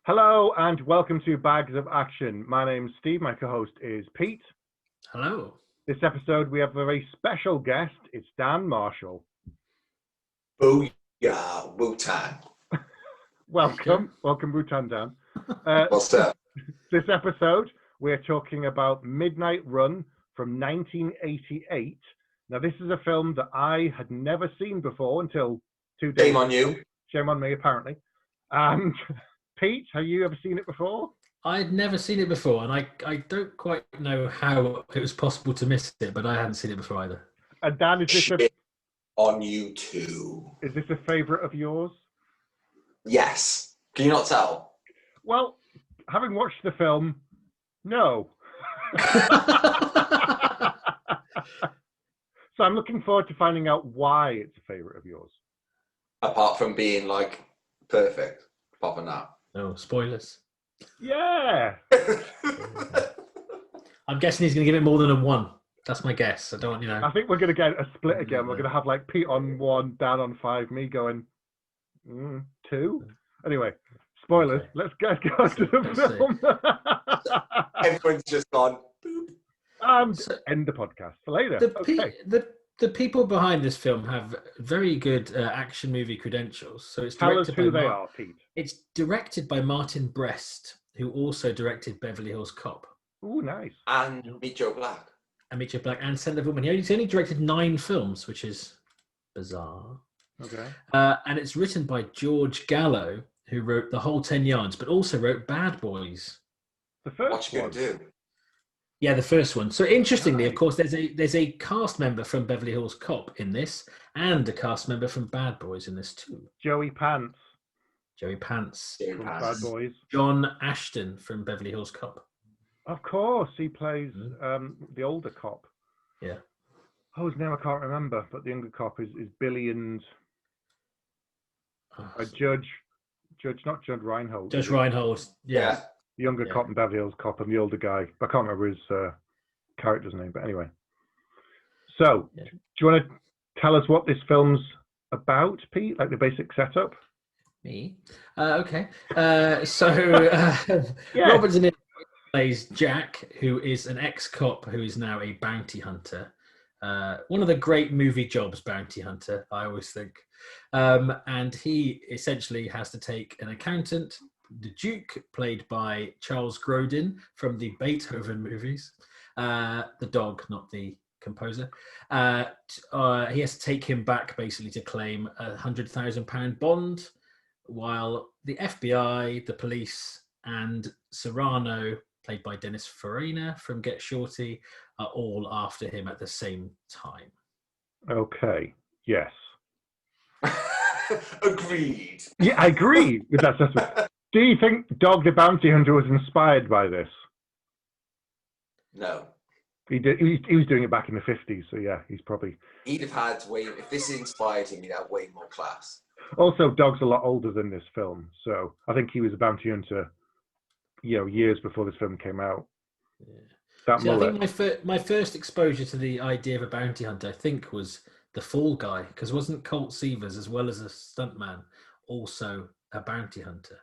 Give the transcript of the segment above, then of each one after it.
Hello and welcome to Bags of Action. My name's Steve, my co-host is Pete. Hello. This episode we have a very special guest. It's Dan Marshall. Booyah, Wu-Tang. Welcome Wu-Tang Dan. What's up? This episode we're talking about Midnight Run from 1988. Now this is a film that I had never seen before until 2 days Shame on you. Shame on me, apparently. And Pete, have you ever seen it before? I'd never seen it before, and I don't quite know how it was possible to miss it, but I hadn't seen it before either. And Dan, is this Shame on you too. Is this a favourite of yours? Yes. Can you not tell? Well, having watched the film, no. So I'm looking forward to finding out why it's a favourite of yours. Apart from being like perfect. Apart from that. No spoilers. Yeah. I'm guessing he's going to give it more than a 1. That's my guess. I don't, I think we're going to get a split again. We're going to have like Pete on 1, Dan on 5, me going 2. Anyway, spoilers. Okay. Let's go to the film. Everyone's just gone. Boop. And So- end the podcast for later. The people behind this film have very good action movie credentials. So it's Tell us directed who by they are, Pete. It's directed by Martin Brest, who also directed Beverly Hills Cop. Ooh, nice. And Meet Joe Black. And Meet Your Black and Scent of Woman. He's only directed 9 films, which is bizarre. Okay. And it's written by George Gallo, who wrote The Whole 10 Yards, but also wrote Bad Boys. The first What you one. gonna do? Yeah, the first one. So interestingly, Nice. of course, there's a cast member from Beverly Hills Cop in this, and a cast member from Bad Boys in this too. Joey Pants Joey Pants, Joey from Pants. Bad Boys. John Ashton from Beverly Hills Cop. Of course, he plays the older cop. Yeah. Oh, his name I can't remember, but the younger cop is Billy and Oh, Judge, not Judge Reinhold. Judge Reinhold. Yeah. The younger Yeah. cop and Beverly Hills Cop and the older guy. I can't remember his character's name, but anyway. So, Yeah. do you want to tell us what this film's about, Pete? Like the basic setup? Me. Okay. Yeah. Robert De Niro plays Jack, who is an ex-cop who is now a bounty hunter. One of the great movie jobs, bounty hunter, I always think. And he essentially has to take an accountant, the Duke, played by Charles Grodin from the Beethoven movies, the dog, not the composer. He has to take him back basically to claim £100,000 bond, while the FBI, the police, and Serrano, played by Dennis Farina from Get Shorty, are all after him at the same time. Okay. Yes. Agreed. Yeah, I agree with that assessment. Do you think Dog the Bounty Hunter was inspired by this? No. He did. He was doing it back in the 50s, so yeah, he's probably. He'd have had if this inspired him, he'd have way more class. Also, Dog's a lot older than this film, so I think he was a bounty hunter, years before this film came out. Yeah. That See, I mullet. think my first exposure to the idea of a bounty hunter, I think, was The Fall Guy, because wasn't Colt Seavers, as well as a stuntman, also a bounty hunter?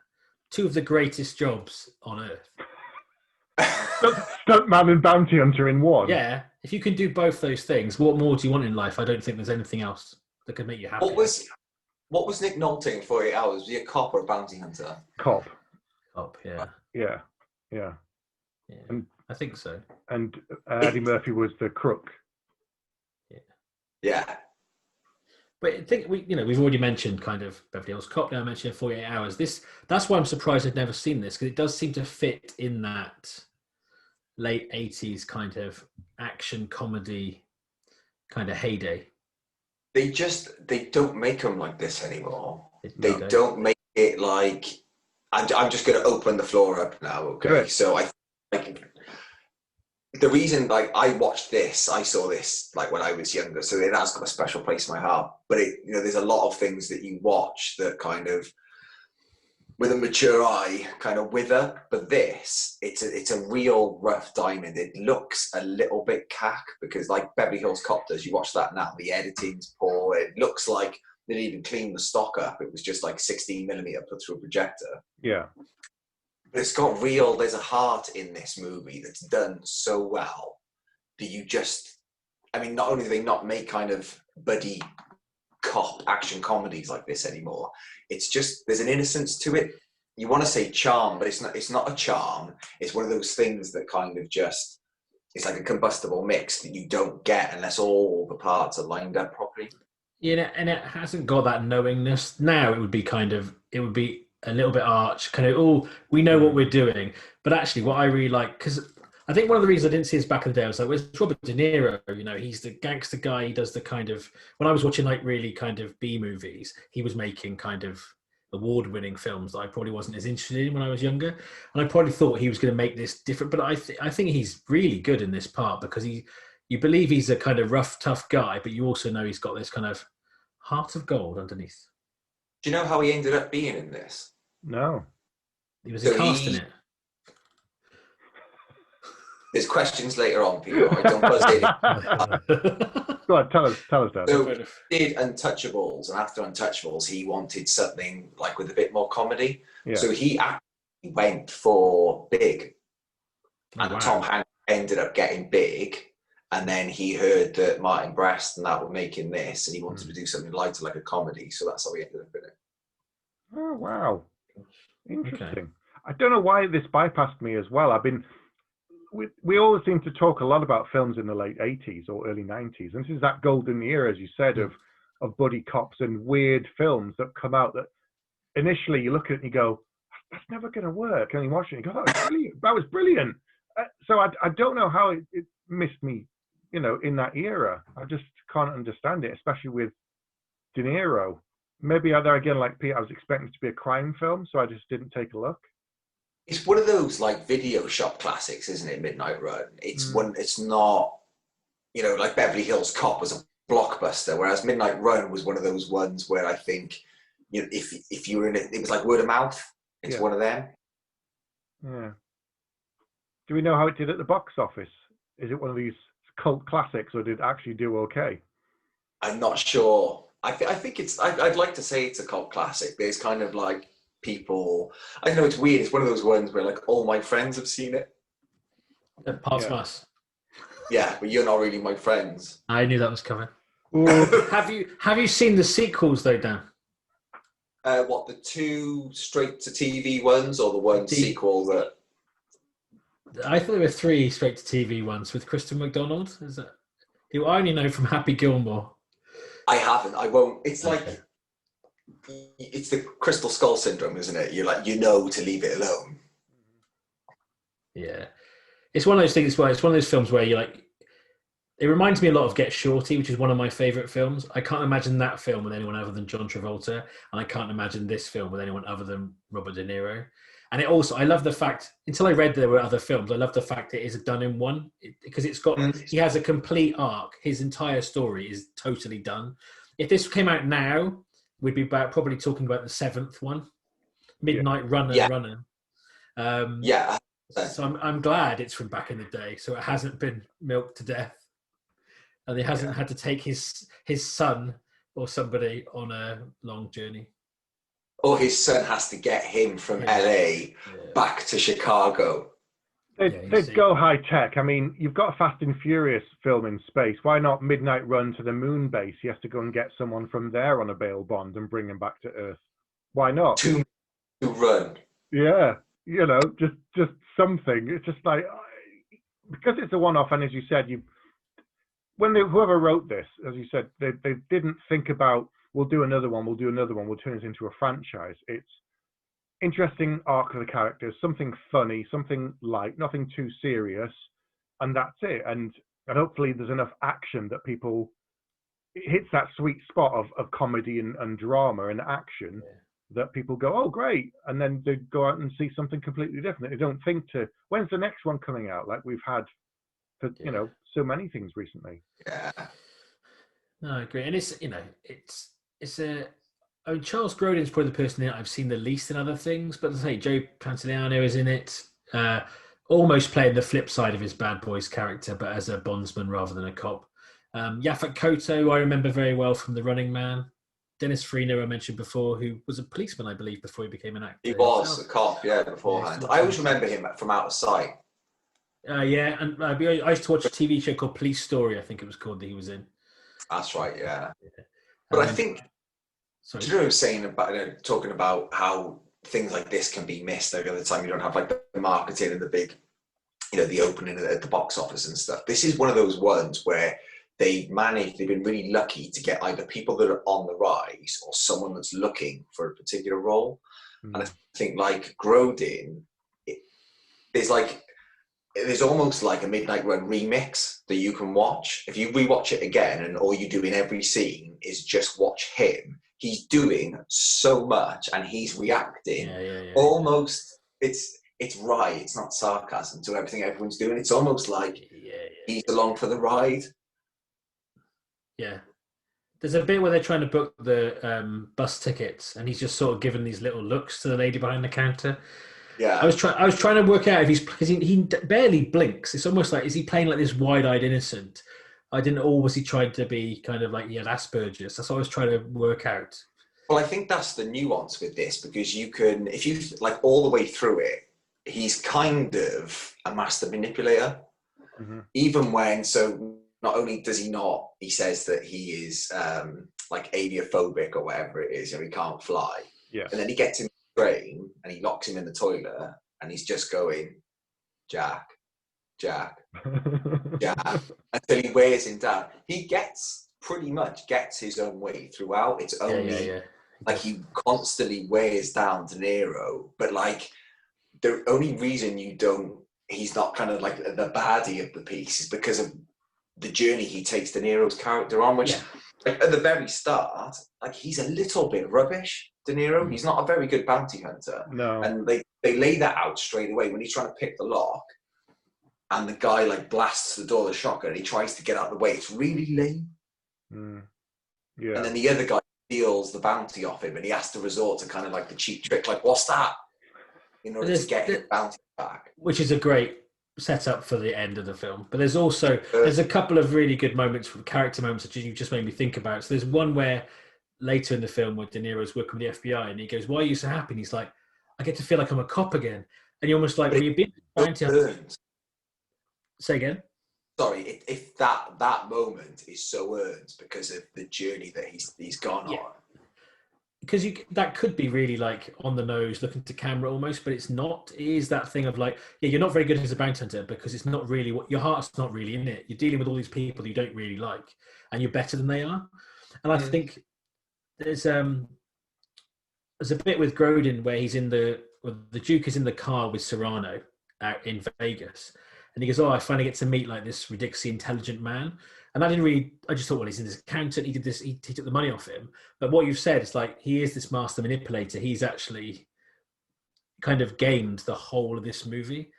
2 of the greatest jobs on earth. Stuntman and bounty hunter in one. Yeah, if you can do both those things, what more do you want in life? I don't think there's anything else that could make you happy. What was Nick Nolte in 48 Hours? Was he a cop or a bounty hunter? Cop. Cop, yeah. Yeah. And I think so. and Eddie Murphy was the crook. Yeah. But I think we've already mentioned kind of Beverly Hills Cop. Now I mentioned 48 Hours. That's why I'm surprised I've never seen this, because it does seem to fit in that late 80s kind of action comedy kind of heyday. They don't make them like this anymore. They No. don't make it like. I'm just going to open the floor up now. Okay, Good. so I like the reason I watched this, I saw this when I was younger, so that's got a special place in my heart. But there's a lot of things that you watch that kind of, with a mature eye, kind of wither. But this, it's a real rough diamond. It looks a little bit cack because, like Beverly Hills Cop does, you watch that now, the editing's poor. It looks like they didn't even clean the stock up. It was just like 16mm put through a projector. Yeah. There's a heart in this movie that's done so well that you just, I mean, not only do they not make kind of buddy cop action comedies like this anymore, it's just, there's an innocence to it. You want to say charm, but it's not a charm. It's one of those things that kind of just, it's like a combustible mix that you don't get unless all the parts are lined up properly. Yeah, and it hasn't got that knowingness. Now it would be a little bit arch, kind of, oh, we know what we're doing. But actually, what I really like, because I think one of the reasons I didn't see this back in the day, I was like, where's Robert De Niro? You know, he's the gangster guy. He does the kind of, when I was watching like really kind of B movies, he was making kind of award-winning films that I probably wasn't as interested in when I was younger. And I probably thought he was going to make this different. But I think he's really good in this part because you believe he's a kind of rough, tough guy, but you also know he's got this kind of heart of gold underneath. Do you know how he ended up being in this? No. He was cast in it. There's questions later on, people. I don't buzz in. Go on, tell us, Dad. So he did Untouchables, and after Untouchables, he wanted something like with a bit more comedy. Yeah. So he actually went for Big, and Tom Hanks ended up getting Big, and then he heard that Martin Brest and that were making this, and he wanted to do something lighter, like a comedy. So that's how he ended up in it. Oh wow, interesting. Okay. I don't know why this bypassed me as well. We always seem to talk a lot about films in the late 80s or early 90s. And this is that golden era, as you said, of buddy cops and weird films that come out that initially you look at it and you go, that's never going to work. And you watch it and you go, that was brilliant. So I don't know how it missed me, you know, in that era. I just can't understand it, especially with De Niro. Maybe again, like Pete, I was expecting it to be a crime film, so I just didn't take a look. It's one of those like video shop classics, isn't it? Midnight Run. It's not, you know, like Beverly Hills Cop was a blockbuster, whereas Midnight Run was one of those ones where I think, you know, if you were in it, it was like word of mouth. It's one of them. Yeah. Do we know how it did at the box office? Is it one of these cult classics, or did it actually do okay? I'm not sure. I think it's. I'd like to say it's a cult classic. There's kind of like people, I know it's weird, it's one of those ones where like all my friends have seen it. Parts Mas. Yeah, but you're not really my friends. I knew that was coming. Have you seen the sequels though, Dan? What, the two straight to TV ones or the one sequel that? I thought there were 3 straight to TV ones with Kristen McDonald. Is that who I only know from Happy Gilmore? I haven't. I won't. It's like it's the Crystal Skull syndrome, isn't it? You're like, you know, to leave it alone. Yeah, it's one of those things where it's one of those films where you're like, it reminds me a lot of Get Shorty, which is one of my favorite films. I can't imagine that film with anyone other than John Travolta, and I can't imagine this film with anyone other than Robert De Niro. And it also, I love the fact, until I read there were other films, I love the fact it is done in one, because it's got, he has a complete arc. His entire story is totally done. If this came out now, we'd be probably talking about the 7th one, Midnight Runner. So I'm glad it's from back in the day, so it hasn't been milked to death, and he hasn't had to take his son or somebody on a long journey. Or his son has to get him from LA back to Chicago. They'd go high tech. I mean, you've got a Fast and Furious film in space. Why not Midnight Run to the moon base? He has to go and get someone from there on a bail bond and bring him back to Earth. Why not? To run. Yeah, you know, just something. It's just like, because it's a one-off, and as you said, whoever wrote this, as you said, they didn't think about, we'll do another one, we'll turn this into a franchise. It's interesting arc of the characters, something funny, something light, nothing too serious, and that's it. And hopefully there's enough action that people, it hits that sweet spot of comedy and drama and action that people go, oh great, and then they go out and see something completely different. They don't think to, when's the next one coming out, like we've had for you know, so many things recently. No, I agree. And it's, you know, it's I mean, Charles Grodin's probably the person that I've seen the least in other things, but as I say, Joe Pantoliano is in it, almost playing the flip side of his Bad Boys character, but as a bondsman rather than a cop. Yaphet Kotto, I remember very well from The Running Man. Dennis Farina I mentioned before, who was a policeman, I believe, before he became an actor. He was a cop, yeah, beforehand. Yeah, I always remember him from Out of Sight. Yeah, and I used to watch a TV show called Police Story, I think it was called, that he was in. That's right, yeah. But I think, do you know what I was saying about, talking about how things like this can be missed over the time you don't have like the marketing and the big, the opening at the box office and stuff. This is one of those ones where they've been really lucky to get either people that are on the rise or someone that's looking for a particular role. And I think like Grodin, there's almost like a Midnight Run remix that you can watch. If you rewatch it again and all you do in every scene is just watch him, he's doing so much and he's reacting almost, it's right, it's not sarcasm to everything everyone's doing. It's almost like he's along for the ride. Yeah. There's a bit where they're trying to book the bus tickets and he's just sort of giving these little looks to the lady behind the counter. Yeah, I was trying to work out if because he barely blinks. It's almost like, is he playing like this wide-eyed innocent? Was he trying to be kind of like he had Asperger's? That's what I was trying to work out. Well, I think that's the nuance with this, because you can, if you like all the way through it, he's kind of a master manipulator. Even when, so not only does he says that he is like aviophobic or whatever it is, he can't fly. Yes. And then he gets him train and he locks him in the toilet and he's just going Jack until he wears him down. He pretty much gets his own way throughout. It's only like he constantly wears down De Niro, but like the only reason he's not kind of like the baddie of the piece is because of the journey he takes De Niro's character on, which like, at the very start, like he's a little bit rubbish, De Niro. He's not a very good bounty hunter. No. And they lay that out straight away when he's trying to pick the lock and the guy like blasts the door with a shotgun and he tries to get out of the way. It's really lame. Yeah. And then the other guy steals the bounty off him and he has to resort to kind of like the cheap trick, like, what's that? In order to get his bounty back. Which is a great setup for the end of the film. But there's a couple of really good moments, character moments that you just made me think about. So there's one where later in the film where De Niro's working with the FBI and he goes, "Why are you so happy?" And he's like, "I get to feel like I'm a cop again." And you're almost like, well, you've been trying to... Say again? Sorry, if that moment is so earned because of the journey that he's gone on. Because that could be really like on the nose, looking to camera almost, but it's not. It is that thing of like, you're not very good as a bounty hunter because it's not really your heart's not really in it. You're dealing with all these people you don't really like, and you're better than they are. And I think there's a bit with Grodin where the Duke is in the car with Serrano out in Vegas, and he goes, "Oh, I finally get to meet like this ridiculously intelligent man." And I just thought, well, he's in this accountant. He did this. He took the money off him. But what you've said is like, he is this master manipulator. He's actually kind of gamed the whole of this movie.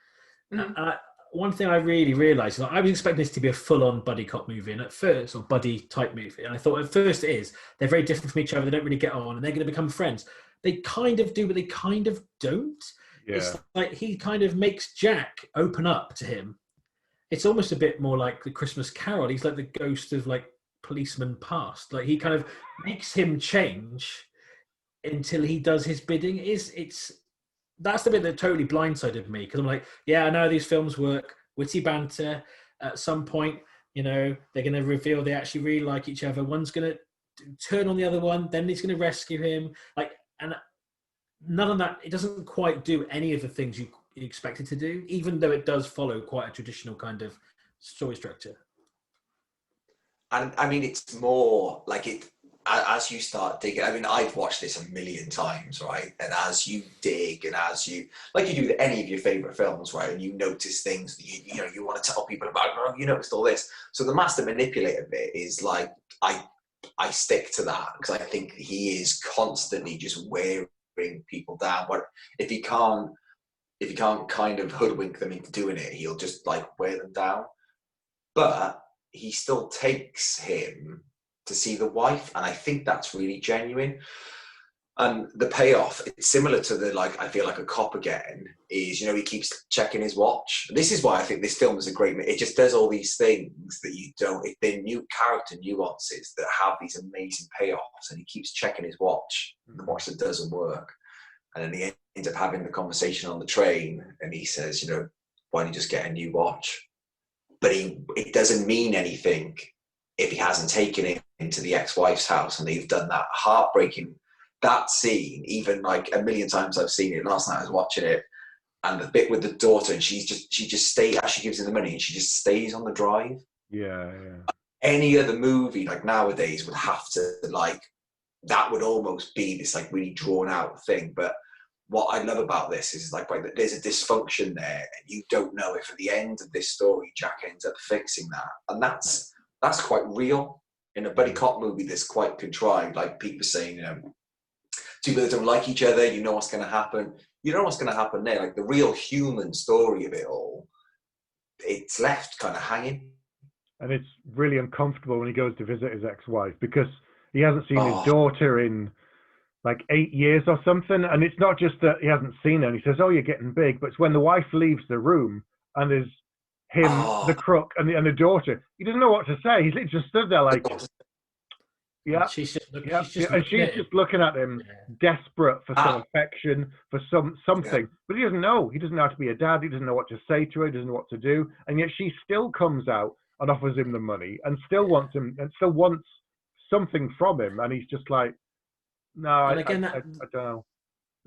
One thing I really realized is I was expecting this to be a full-on buddy cop movie, and at first, or buddy type movie. And I thought at first it is. They're very different from each other. They don't really get on, and they're going to become friends. They kind of do, but they kind of don't. Yeah. It's like he kind of makes Jack open up to him. It's almost a bit more like the Christmas Carol. He's like the ghost of like policeman past. Like he kind of makes him change until he does his bidding. That's the bit that totally blindsided me, because I'm like, yeah, I know these films work, witty banter. At some point, they're going to reveal they actually really like each other. One's going to turn on the other one, then he's going to rescue him. And none of that. It doesn't quite do any of the things you expect it to do, even though it does follow quite a traditional kind of story structure. And I mean, it's more like it as you start digging. I mean, I've watched this a million times, right? And as you dig and as you, like you do with any of your favorite films, right? And you notice things that you want to tell people about. Oh, you noticed all this. So the master manipulator bit is like I stick to that because I think he is constantly just wearing people down. But if he can't kind of hoodwink them into doing it, he'll just like wear them down. But he still takes him to see the wife, and I think that's really genuine. And the payoff, it's similar to the, like, I feel like a cop again, is, you know, he keeps checking his watch. This is why I think this film is a great, it just does all these things that you don't, they're new character nuances that have these amazing payoffs, and he keeps checking his watch, the watch that doesn't work. And then he ends up having the conversation on the train, and he says, you know, why don't you just get a new watch? But it doesn't mean anything if he hasn't taken it into the ex-wife's house and they've done that heartbreaking, that scene, even like a million times I've seen it. Last night I was watching it, and the bit with the daughter, and she just stays, as she gives him the money, and she just stays on the drive. Yeah. Any other movie like nowadays would have to, like, that would almost be this like really drawn out thing. But what I love about this is like there's a dysfunction there, and you don't know if at the end of this story Jack ends up fixing that, and that's quite real. In a buddy cop movie, that's quite contrived. Like people saying, you know, two people don't like each other, you know what's going to happen. You know what's going to happen there. Like the real human story of it all, it's left kind of hanging. And it's really uncomfortable when he goes to visit his ex-wife, because he hasn't seen his daughter in like 8 years or something. And it's not just that he hasn't seen her and he says, oh, you're getting big. But it's when the wife leaves the room and there's him, the crook, and the daughter. He doesn't know what to say. He's literally just stood there like, yeah. She's just looking at him, desperate for some affection, for something. Yeah. But he doesn't know. He doesn't know how to be a dad. He doesn't know what to say to her. He doesn't know what to do. And yet she still comes out and offers him the money and still wants him and still wants something from him. And he's just like, no, I don't know.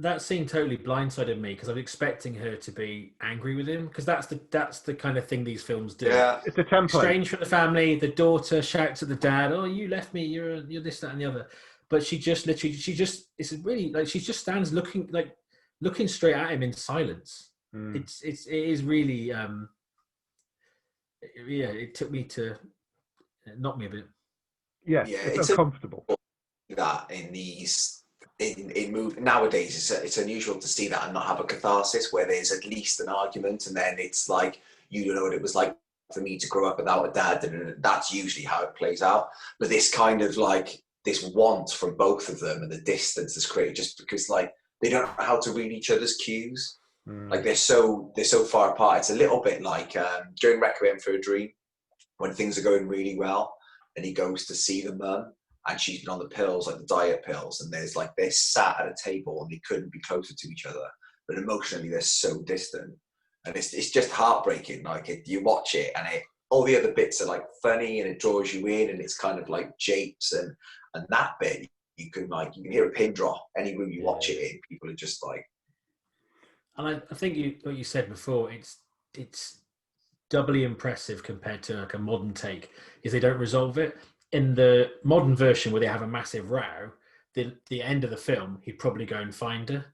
That scene totally blindsided me, because I was expecting her to be angry with him, because that's the kind of thing these films do. Yeah, it's a template. Strange from the family. The daughter shouts at the dad, "Oh, you left me. You're this, that, and the other." But she just it's really like she just stands looking straight at him in silence. It is really It took me to knock me a bit. Yeah, it's uncomfortable. That in these in move nowadays, it's unusual to see that and not have a catharsis where there's at least an argument, and then it's like, you don't know what it was like for me to grow up without a dad, and that's usually how it plays out. But this kind of like this want from both of them and the distance is created just because like they don't know how to read each other's cues. Like they're so far apart. It's a little bit like during Requiem for a Dream, when things are going really well and he goes to see the mum and she's been on the pills, like the diet pills, and they're sat at a table and they couldn't be closer to each other, but emotionally they're so distant, and it's just heartbreaking. Like you watch it and all the other bits are like funny and it draws you in, and it's kind of like japes, and that bit you can hear a pin drop any room you watch it in. People are just like. And I think what you said before, it's doubly impressive compared to like a modern take, is they don't resolve it. In the modern version where they have a massive row, the end of the film, he'd probably go and find her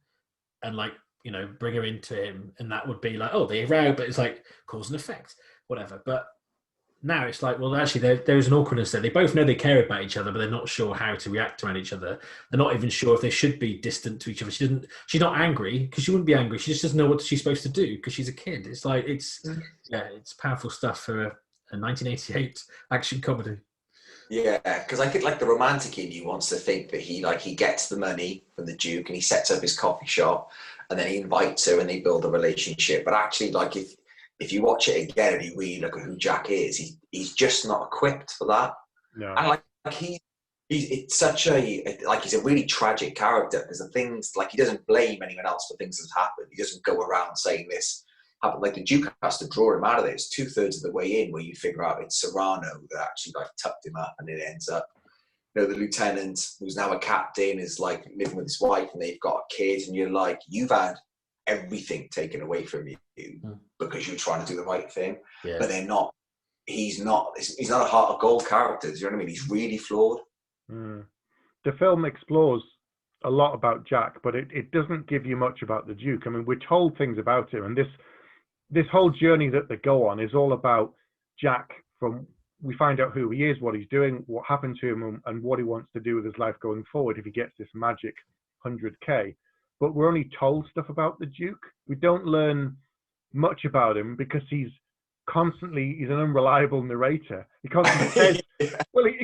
and like, you know, bring her into him, and that would be like, oh, they row, but it's like cause and effect, whatever. But now it's like, well, actually there's an awkwardness there. They both know they care about each other, but they're not sure how to react around each other. They're not even sure if they should be distant to each other. She's not angry, because she wouldn't be angry. She just doesn't know what she's supposed to do because she's a kid. It's like, it's powerful stuff for a 1988 action comedy. Yeah, because I think like the romantic in you wants to think that he gets the money from the Duke and he sets up his coffee shop and then he invites her and they build a relationship. But actually, like if you watch it again and you really look at who Jack is, he's just not equipped for that. No. And like it's such he's a really tragic character, because the things, like, he doesn't blame anyone else for things that happened. He doesn't go around saying this happened. Like the Duke has to draw him out of it. It's 2/3 of the way in where you figure out it's Serrano that actually like tucked him up, and it ends up, you know, the lieutenant who's now a captain is like living with his wife and they've got a kid, and you're like, you've had everything taken away from you because you're trying to do the right thing. Yeah. But they're not. He's not a heart of gold character. Do you know what I mean? He's really flawed. The film explores a lot about Jack, but it doesn't give you much about the Duke. I mean, we're told things about him, and this whole journey that they go on is all about Jack. We find out who he is, what he's doing, what happened to him, and what he wants to do with his life going forward if he gets this magic 100K. But we're only told stuff about the Duke. We don't learn much about him because he's constantly, he's an unreliable narrator. He constantly says, he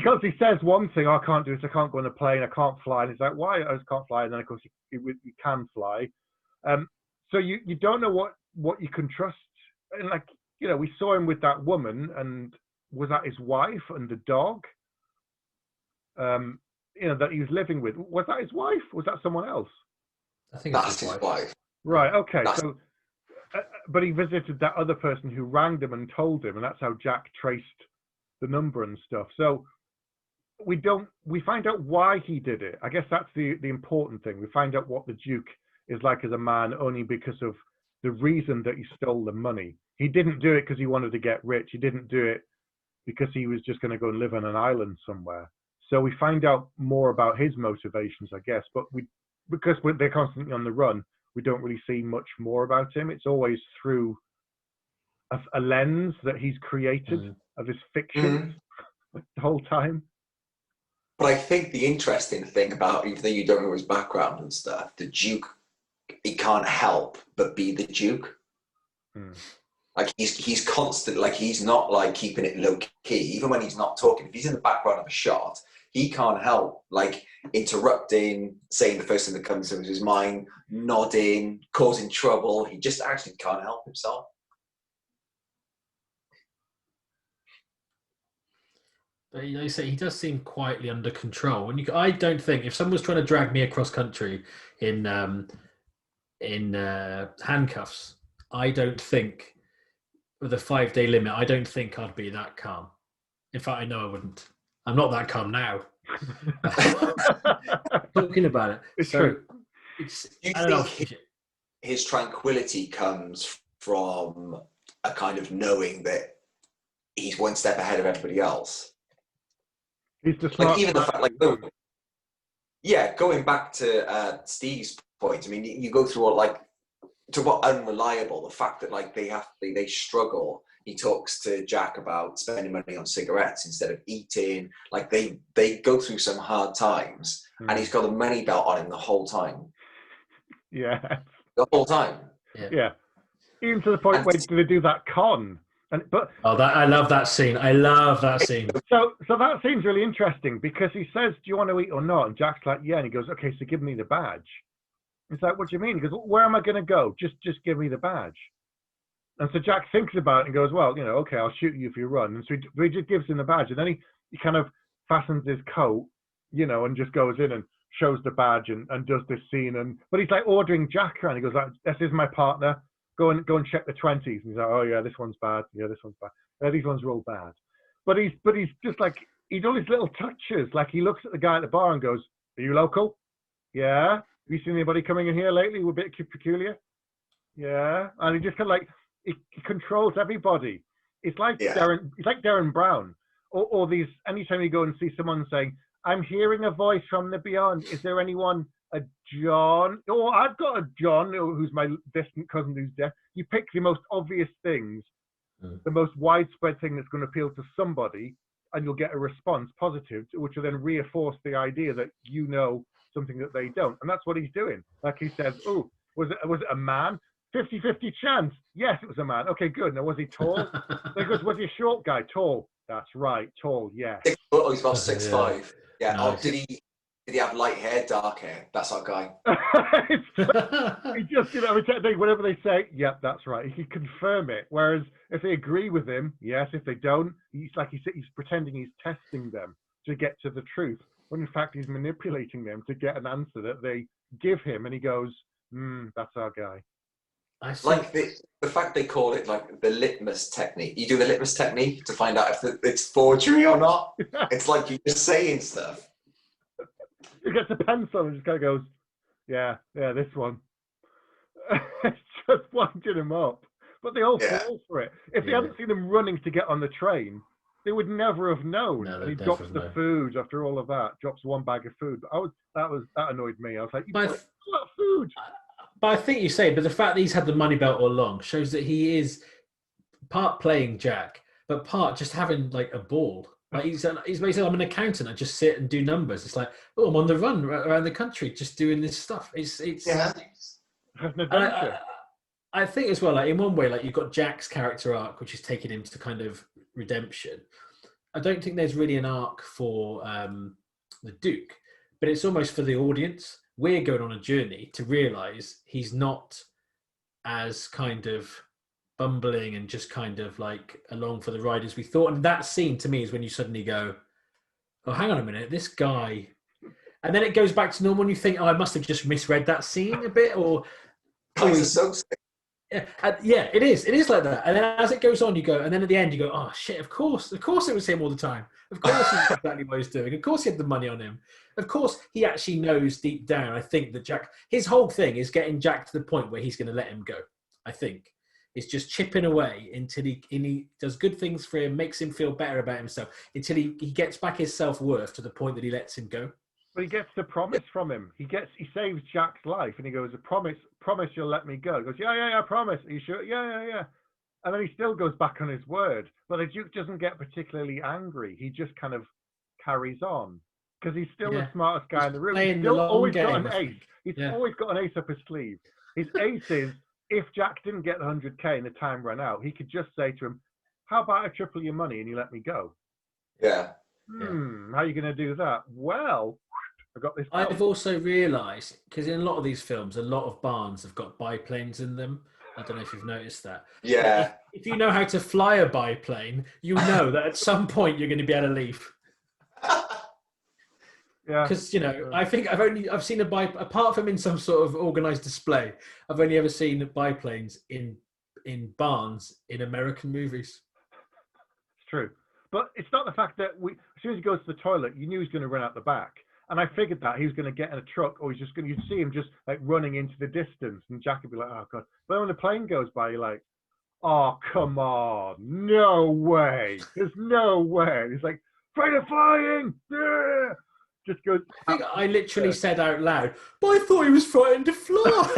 constantly says one thing, I can't do this, I can't go on a plane, I can't fly. And it's like, why? I just can't fly. And then, of course, you can fly. So you don't know what you can trust. And like, we saw him with that woman, and was that his wife and the dog? That he was living with. Was that his wife? Was that someone else? I think that's his wife. Right. Okay. So, but he visited that other person who rang him and told him, and that's how Jack traced the number and stuff. So we find out why he did it. I guess that's the important thing. We find out what the Duke is like as a man only because of the reason that he stole the money. He didn't do it because he wanted to get rich. He didn't do it because he was just going to go and live on an island somewhere. So we find out more about his motivations, I guess. But because they're constantly on the run, we don't really see much more about him. It's always through a lens that he's created of his fiction the whole time. But I think the interesting thing about, even though you don't know his background and stuff, the Duke, he can't help but be the Duke. Like he's constant, like he's not like keeping it low key, even when he's not talking. If he's in the background of a shot, he can't help like interrupting, saying the first thing that comes into his mind, nodding, causing trouble. He just actually can't help himself. But you say he does seem quietly under control. And I don't think if someone was trying to drag me across country in handcuffs, I don't think with a 5-day limit, I don't think I'd be that calm. In fact, I know I wouldn't. I'm not that calm now. Talking about it. It's true. I don't think his tranquility comes from a kind of knowing that he's one step ahead of everybody else. He's the smart, like even the fact, like, going back to Steve's point. I mean, you go through all like, talk about unreliable. The fact that like they struggle. He talks to Jack about spending money on cigarettes instead of eating. Like they go through some hard times, and he's got a money belt on him the whole time. Yeah, the whole time. Yeah, even to the point where they do that con. I love that scene. I love that scene. So that scene's really interesting because he says, "Do you want to eat or not?" And Jack's like, "Yeah," and he goes, "Okay, so give me the badge." It's like, "What do you mean?" He goes, "Where am I going to go? Just give me the badge." And so Jack thinks about it and goes, "Well, okay, I'll shoot you if you run." And so he just gives him the badge, and then he kind of fastens his coat, and just goes in and shows the badge and does this scene. But he's like ordering Jack around. He goes, like, "This is my partner. Go and check the 20s." And he's like, "Oh yeah, this one's bad. Yeah, this one's bad. Yeah, these ones are all bad." But he's just like, he's all these little touches. Like he looks at the guy at the bar and goes, "Are you local? Yeah. Have you seen anybody coming in here lately? We're a bit peculiar. Yeah." And he just kind of like, he controls everybody. It's like Darren Brown, or these. Anytime you go and see someone saying, "I'm hearing a voice from the beyond. Is there anyone? A John? Oh, I've got a John who's my distant cousin who's deaf." You pick the most obvious things, the most widespread thing that's going to appeal to somebody, and you'll get a response, positive, which will then reinforce the idea that something that they don't. And that's what he's doing. Like he says, "Oh, was it a man? 50-50 chance. Yes, it was a man. Okay, good. Now, was he tall?" He goes, "Was he a short guy?" "Tall." "That's right. Tall, yes." 6 foot, he's about 6'5". Yeah. Nice. Oh, did he have light hair, dark hair? That's our guy. He just, whatever they say, yep, that's right. He can confirm it. Whereas if they agree with him, yes. If they don't, he's pretending he's testing them to get to the truth, when in fact he's manipulating them to get an answer that they give him, and he goes, "That's our guy." Like the fact they call it like the litmus technique. You do the litmus technique to find out if it's forgery or not. It's like you're just saying stuff. He gets a pencil and just kind of goes, yeah, this one. It's just winding him up. But they all fall for it. If they hadn't seen him running to get on the train, they would never have known. No, and he drops the food after all of that. Drops one bag of food. That annoyed me. I was like, "You got food." But I think you say, but the fact that he's had the money belt all along shows that he is part playing Jack, but part just having like a ball. Like he's basically, "I'm an accountant. I just sit and do numbers." It's like, "Oh, I'm on the run around the country, just doing this stuff." It's has an adventure. I think as well, like in one way, like you've got Jack's character arc, which is taking him to kind of redemption. I don't think there's really an arc for the Duke, but it's almost for the audience. We're going on a journey to realise he's not as kind of bumbling and just kind of like along for the ride as we thought. And that scene to me is when you suddenly go, oh, hang on a minute, this guy. And then it goes back to normal and you think, oh, I must have just misread that scene a bit. Or yeah, yeah, it is. It is like that. And then as it goes on, you go, and then at the end, you go, oh, shit, of course it was him all the time. Of course he's exactly what he's doing. Of course he had the money on him. Of course he actually knows deep down, I think, that Jack, his whole thing is getting Jack to the point where he's going to let him go, I think. It's just chipping away until he does good things for him, makes him feel better about himself, until he gets back his self-worth to the point that he lets him go. But he gets the promise from him. He saves Jack's life, and he goes, promise you'll let me go. He goes, yeah, I promise. Are you sure? Yeah. And then he still goes back on his word. But the Duke doesn't get particularly angry. He just kind of carries on. Because he's still the smartest guy in the room. He's still always got an ace. He's always got an ace up his sleeve. His ace is, if Jack didn't get the 100K and the time ran out, he could just say to him, how about I triple your money and you let me go? Yeah. How are you going to do that? Well, I got this. I've also realised, because in a lot of these films, a lot of barns have got biplanes in them. I don't know if you've noticed that. Yeah. If you know how to fly a biplane, you know that at some point you're going to be able to leave. Yeah. Because, I think I've seen apart from in some sort of organised display, I've only ever seen biplanes in barns in American movies. It's true. But it's not the fact that as soon as he goes to the toilet, you knew he was going to run out the back. And I figured that he was going to get in a truck, or you'd see him just like running into the distance, and Jack would be like, oh God. But when the plane goes by, you're like, oh, come on. No way. There's no way. He's like, afraid of flying. Yeah. Just goes. I think I literally said out loud, but I thought he was frightened to fly.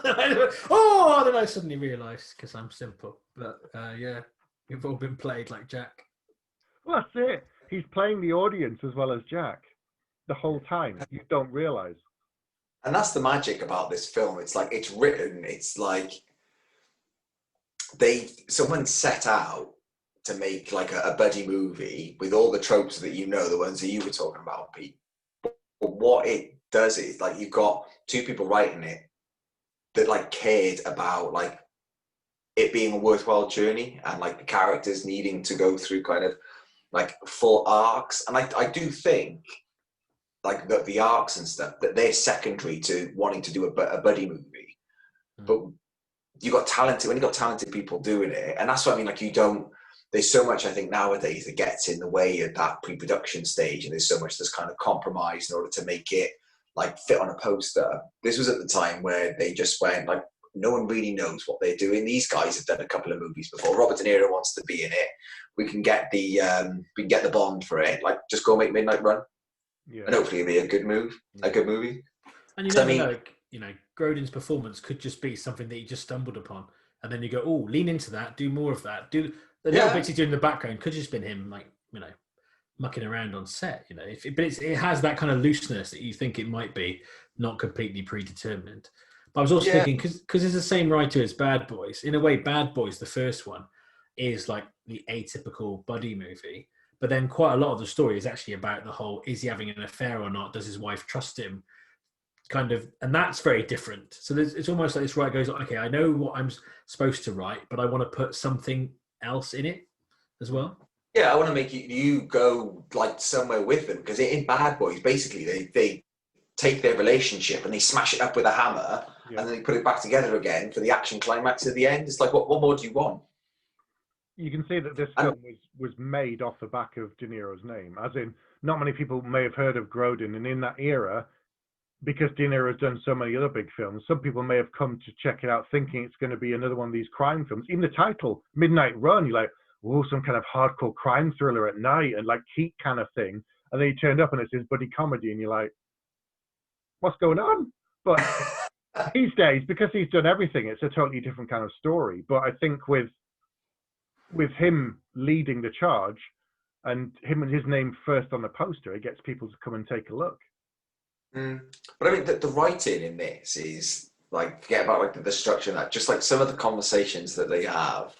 Then I suddenly realised, because I'm simple. But yeah, we've all been played like Jack. Well, that's it. He's playing the audience as well as Jack the whole time. You don't realise. And that's the magic about this film. It's like, it's written, it's like someone set out to make like a buddy movie with all the tropes that the ones that you were talking about, Pete. But what it does is like you've got two people writing it that like cared about like it being a worthwhile journey and like the characters needing to go through kind of like full arcs. And I do think like the arcs and stuff that they're secondary to wanting to do a buddy movie. But when you got talented people doing it, and that's what I mean, like there's so much I think nowadays that gets in the way at that pre-production stage, and there's so much that's kind of compromised in order to make it like fit on a poster. This was at the time where they just went like, no one really knows what they're doing. These guys have done a couple of movies before. Robert De Niro wants to be in it. We can get the Bond for it. Like, just go make Midnight Run, and hopefully it'll be a good movie. And you never know, Grodin's performance could just be something that he just stumbled upon, and then you go, oh, lean into that, do more of that, do the little bits he's doing in the background could just been him, like mucking around on set, but it has that kind of looseness that you think it might be, not completely predetermined. But I was also thinking, because it's the same writer as Bad Boys. In a way, Bad Boys, the first one, is like the atypical buddy movie. But then quite a lot of the story is actually about the whole, is he having an affair or not? Does his wife trust him? Kind of, and that's very different. So it's almost like this writer goes, okay, I know what I'm supposed to write, but I want to put something else in it as well. Yeah, I want to make you go like somewhere with them, because in Bad Boys, basically they take their relationship and they smash it up with a hammer, and then they put it back together again for the action climax at the end. It's like, what more do you want? You can see that this film was made off the back of De Niro's name, as in not many people may have heard of Grodin, and in that era, because De Niro has done so many other big films, some people may have come to check it out thinking it's going to be another one of these crime films. Even the title, Midnight Run, you're like, oh, some kind of hardcore crime thriller at night and like Heat kind of thing. And then you turned up and it's his buddy comedy and you're like, what's going on? But these days, because he's done everything, it's a totally different kind of story. But I think with him leading the charge and him and his name first on the poster, it gets people to come and take a look. But I mean, the writing in this is like forget about like the destruction, that just like some of the conversations that they have.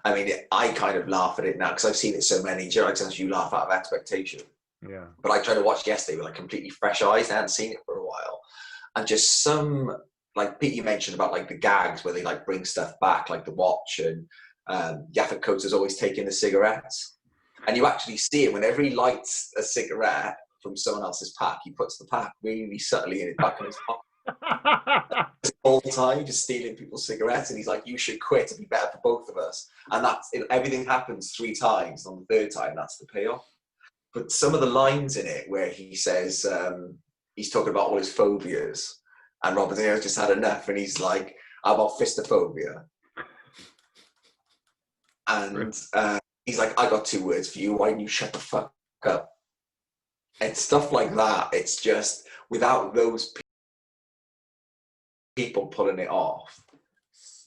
I mean, I kind of laugh at it now because I've seen it so many. Do you know, like sometimes you laugh out of expectation. Yeah. But I tried to watch yesterday with like completely fresh eyes. I hadn't seen it for a while, and just some, like Pete, you mentioned about like the gags where they like bring stuff back, like the watch, and Yaphet Kotto's always taking the cigarettes, and you actually see it whenever he lights a cigarette from someone else's pack, he puts the pack really subtly in his back in his pocket. All the time, just stealing people's cigarettes, and he's like, "You should quit. It'd be better for both of us." And that's it, everything happens 3 times. On the 3rd time, that's the payoff. But some of the lines in it where he says he's talking about all his phobias, and Robert De Niro just had enough, and he's like, "How about fistophobia?" And he's like, "I got 2 words for you. Why don't you shut the fuck up?" And stuff like that. It's just without those people pulling it off.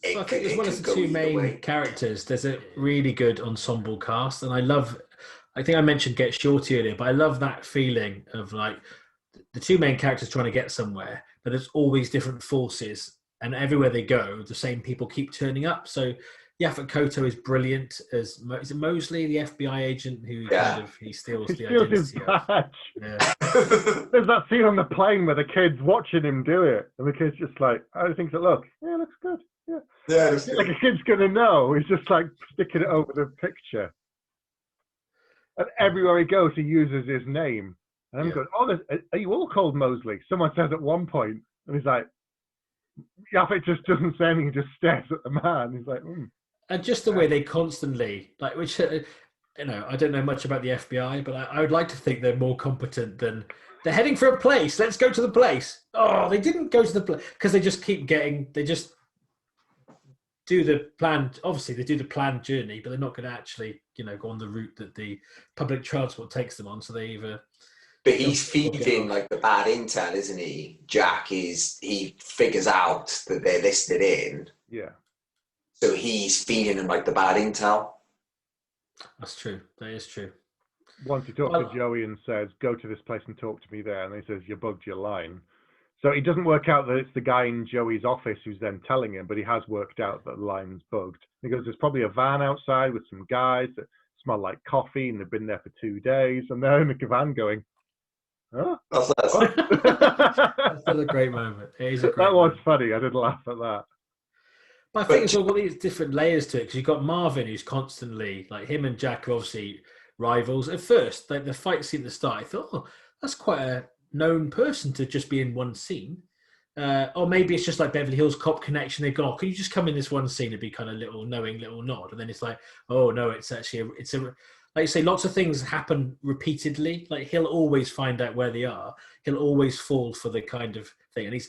I think as well as the 2 main characters, there's a really good ensemble cast, and I think I mentioned Get Shorty earlier, but I love that feeling of like the 2 main characters trying to get somewhere, but there's all these different forces, and everywhere they go, the same people keep turning up. So Yaphet Kotto is brilliant as is it Mosley, the FBI agent who he steals the identity his badge. Yeah. There's that scene on the plane where the kid's watching him do it, and the kid's just like, "How do you think it looks?" "Yeah, it looks good." Yeah, like a kid's gonna know. He's just like sticking it over the picture, and everywhere he goes, he uses his name. And I'm going, "Oh, are you all called Mosley?" Someone says at one point, and he's like, Yaphet just doesn't say anything, he just stares at the man. He's like, And just the way they constantly, like, which, I don't know much about the FBI, but I would like to think they're more competent than they're heading for a place. Let's go to the place. Oh, they didn't go to the place because they just they just do the planned, obviously they do the planned journey, but they're not going to actually, go on the route that the public transport takes them on. So they either. But he's feeding like the bad intel, isn't he? Jack he figures out that they're listed in. Yeah. So he's feeding them like the bad intel. That's true. That is true. Once he talks to Joey and says, "Go to this place and talk to me there," and he says, "You bugged your line." So it doesn't work out that it's the guy in Joey's office who's then telling him, but he has worked out that the line's bugged. He goes, "There's probably a van outside with some guys that smell like coffee, and they've been there for 2 days," and they're in the van going, "Huh?" That's a great moment. It is a great that was moment. funny. I did laugh at that. But I think it's all got these different layers to it, because you've got Marvin, who's constantly, like, him and Jack are obviously rivals. At first, like the fight scene at the start, I thought, "Oh, that's quite a known person to just be in one scene." Or maybe it's just like Beverly Hills Cop connection. They've gone, "Oh, can you just come in this one scene and be kind of little knowing little nod?" And then it's like, "Oh no, it's actually it's a." Like you say, lots of things happen repeatedly. Like he'll always find out where they are. He'll always fall for the kind of thing. And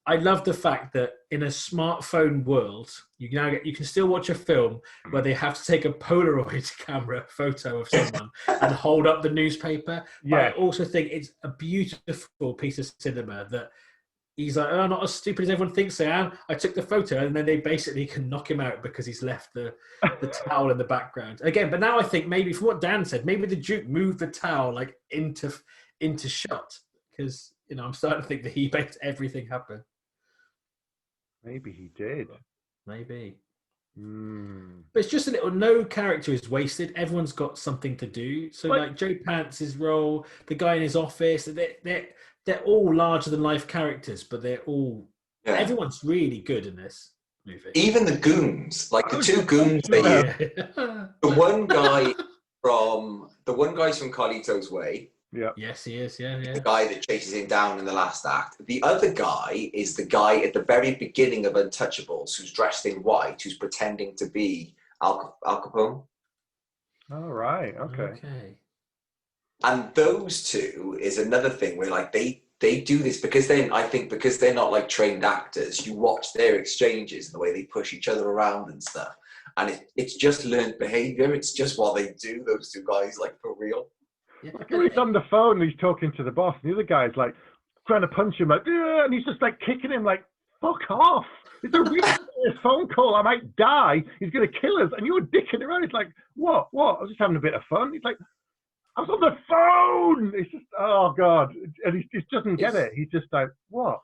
I love the fact that in a smartphone world, you can still watch a film where they have to take a Polaroid camera photo of someone and hold up the newspaper. Yeah. But I also think it's a beautiful piece of cinema that he's like, "Oh, not as stupid as everyone thinks I am. I took the photo," and then they basically can knock him out because he's left the towel in the background. Again, but now I think maybe from what Dan said, maybe the Duke moved the towel like into shot, because I'm starting to think that he makes everything happen. Maybe he did. Maybe. But it's just a little. No character is wasted. Everyone's got something to do. So like Joe Pantz's role, the guy in his office, they're all larger than life characters, but they're all. Yeah. Everyone's really good in this movie. Even the goons, like the 2 goons. The one guy's from Carlito's Way. Yeah. Yes, he is. Yeah. The guy that chases him down in the last act. The other guy is the guy at the very beginning of Untouchables, who's dressed in white, who's pretending to be Al Capone. All right. Okay. And those 2 is another thing where like they do this because they're not like trained actors. You watch their exchanges and the way they push each other around and stuff, and it's just learned behavior. It's just what they do. Those 2 guys, like, for real. Yeah. Like he's on the phone and he's talking to the boss, and the other guy's like trying to punch him, like, "Yeah," and he's just like kicking him, like, "Fuck off! It's a really serious phone call. I might die. He's gonna kill us, and you're dicking around." He's like, "What? I was just having a bit of fun." He's like, "I was on the phone." It's just, oh god, and he just doesn't get it. He's just like, "What?"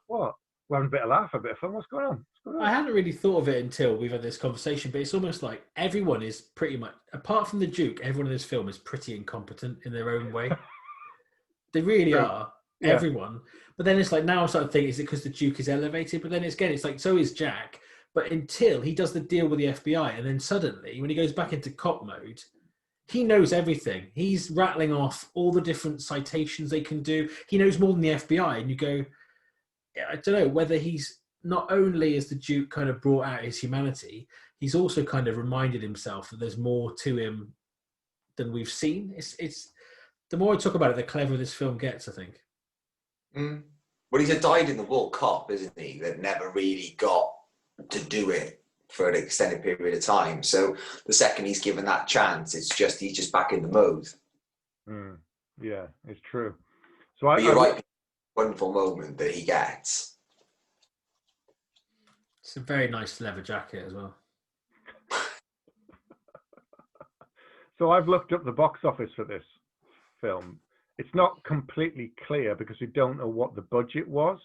we're having a bit of laugh, a bit of fun. What's going on? I hadn't really thought of it until we've had this conversation, but it's almost like everyone is pretty much, apart from the Duke, everyone in this film is pretty incompetent in their own way. They really are. Yeah. Everyone. But then it's like, now I'm starting to think, is it because the Duke is elevated? But then it's like, so is Jack. But until he does the deal with the FBI, and then suddenly, when he goes back into cop mode, he knows everything. He's rattling off all the different citations they can do. He knows more than the FBI. And you go, I don't know whether he's not only as the Duke kind of brought out his humanity, he's also kind of reminded himself that there's more to him than we've seen. It's the more I talk about it, the cleverer this film gets, I think. Well, he's a dyed-in-the-wool cop, isn't he? That never really got to do it for an extended period of time. So the second he's given that chance, he's just back in the mode. Yeah, it's true. So you're right. Wonderful moment that he gets. It's a very nice leather jacket as well. So I've looked up the box office for this film. It's not completely clear because we don't know what the budget was,